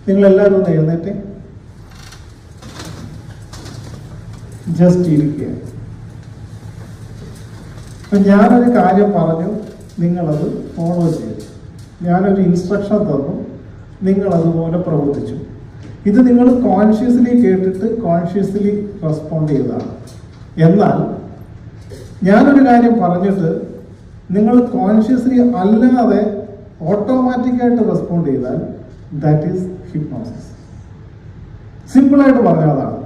നിങ്ങളെല്ലാവരും ഒന്ന് എഴുന്നേറ്റ് ജസ്റ്റ് ഇരിക്കുക. അപ്പം ഞാനൊരു കാര്യം പറഞ്ഞു, നിങ്ങളത് ഫോളോ ചെയ്തു. ഞാനൊരു ഇൻസ്ട്രക്ഷൻ തന്നു, നിങ്ങളതുപോലെ പ്രവർത്തിച്ചു. ഇത് നിങ്ങൾ കോൺഷ്യസ്ലി കേട്ടിട്ട് കോൺഷ്യസ്ലി റെസ്പോണ്ട് ചെയ്തതാണ്. എന്നാൽ ഞാനൊരു കാര്യം പറഞ്ഞിട്ട് നിങ്ങൾ കോൺഷ്യസ്ലി അല്ലാതെ ഓട്ടോമാറ്റിക്കായിട്ട് റെസ്പോണ്ട് ചെയ്താൽ ദാറ്റ് ഈസ് ഹിപ്നോസിസ്. സിമ്പിളായിട്ട് പറഞ്ഞതാണ്,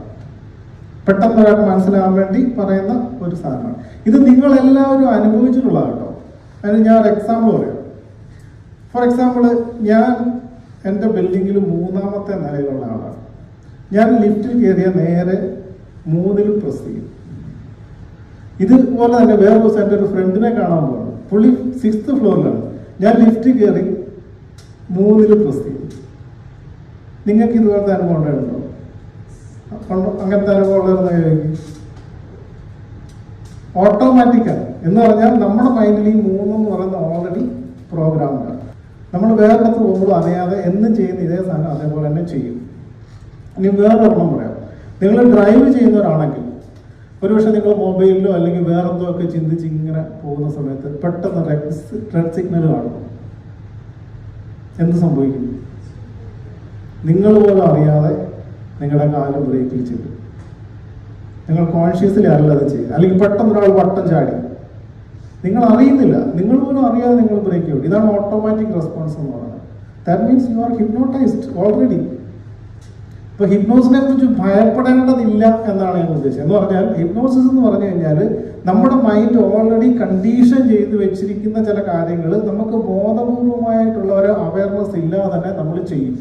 പെട്ടെന്ന് ഒരാൾക്ക് മനസ്സിലാകാൻ വേണ്ടി പറയുന്ന ഒരു സാധനമാണ്. ഇത് നിങ്ങളെല്ലാവരും അനുഭവിച്ചിട്ടുള്ളതാണ് കേട്ടോ. അതിന് ഞാൻ ഒരു എക്സാമ്പിൾ പറയാം. ഫോർ എക്സാമ്പിൾ, ഞാൻ എൻ്റെ ബിൽഡിങ്ങിൽ 3ാമത്തെ നിലയിലുള്ള ആളാണ്. ഞാൻ ലിഫ്റ്റിൽ കയറിയ നേരെ 3ൽ പ്രസ് ചെയ്യും. ഇതുപോലെ തന്നെ വേറെ ദിവസം എൻ്റെ ഒരു ഫ്രണ്ടിനെ കാണാൻ പോകണം. പുള്ളി 6th ഫ്ലോറിലാണ്. ഞാൻ ലിഫ്റ്റ് കയറി 3ൽ പ്രസ് ചെയ്യും. നിങ്ങൾക്ക് ഇതുപോലത്തെ അനുഭവം ഉണ്ടായിട്ടുണ്ടോ? അങ്ങനത്തെ അനുഭവം ഉള്ളതെന്ന് ചോദിക്കും. ഓട്ടോമാറ്റിക്കാണ് എന്ന് പറഞ്ഞാൽ നമ്മുടെ മൈൻഡിൽ ഈ 3 എന്ന് പറയുന്നത് ഓൾറെഡി പ്രോഗ്രാമിലാണ്. നമ്മൾ വേറൊരിടത്ത് പോകുമ്പോൾ അറിയാതെ എന്നും ചെയ്യുന്ന ഇതേ സാധനം അതേപോലെ തന്നെ ചെയ്യും. ഇനി വേറൊരെണ്ണം പറയാം. നിങ്ങൾ ഡ്രൈവ് ചെയ്യുന്നവരാണെങ്കിൽ ഒരുപക്ഷെ നിങ്ങൾ മൊബൈലിലോ അല്ലെങ്കിൽ വേറെന്തോ ഒക്കെ ചിന്തിച്ച് ഇങ്ങനെ പോകുന്ന സമയത്ത് പെട്ടെന്ന് റെഡ് സിഗ്നൽ കാണും. എന്ത് സംഭവിക്കും? നിങ്ങൾ പോലും അറിയാതെ നിങ്ങളുടെ കാല് ബ്രേക്കിൽ ചെയ്തു. നിങ്ങൾ കോൺഷ്യസ്ലി അല്ല അത് ചെയ്യുക. അല്ലെങ്കിൽ പെട്ടെന്ന് ഒരാൾ വട്ടം ചാടി, നിങ്ങൾ അറിയുന്നില്ല, നിങ്ങൾ പോലും അറിയാതെ നിങ്ങൾ ബ്രേക്ക് ചെയ്യും. ഇതാണ് ഓട്ടോമാറ്റിക് റെസ്പോൺസ് എന്ന് പറയുന്നത്. That means you are hypnotised already. ഇപ്പൊ ഹിപ്നോസിനെ കുറിച്ച് ഭയപ്പെടേണ്ടതില്ല എന്നാണ് ഞാൻ ഉദ്ദേശിച്ചത്. എന്ന് പറഞ്ഞാൽ ഹിപ്നോസിസ് എന്ന് പറഞ്ഞു കഴിഞ്ഞാൽ നമ്മുടെ മൈൻഡ് ഓൾറെഡി കണ്ടീഷൻ ചെയ്ത് വെച്ചിരിക്കുന്ന ചില കാര്യങ്ങൾ നമുക്ക് ബോധപൂർവമായിട്ടുള്ള ഒരു അവയർനെസ് ഇല്ലാതെ തന്നെ നമ്മൾ ചെയ്യും.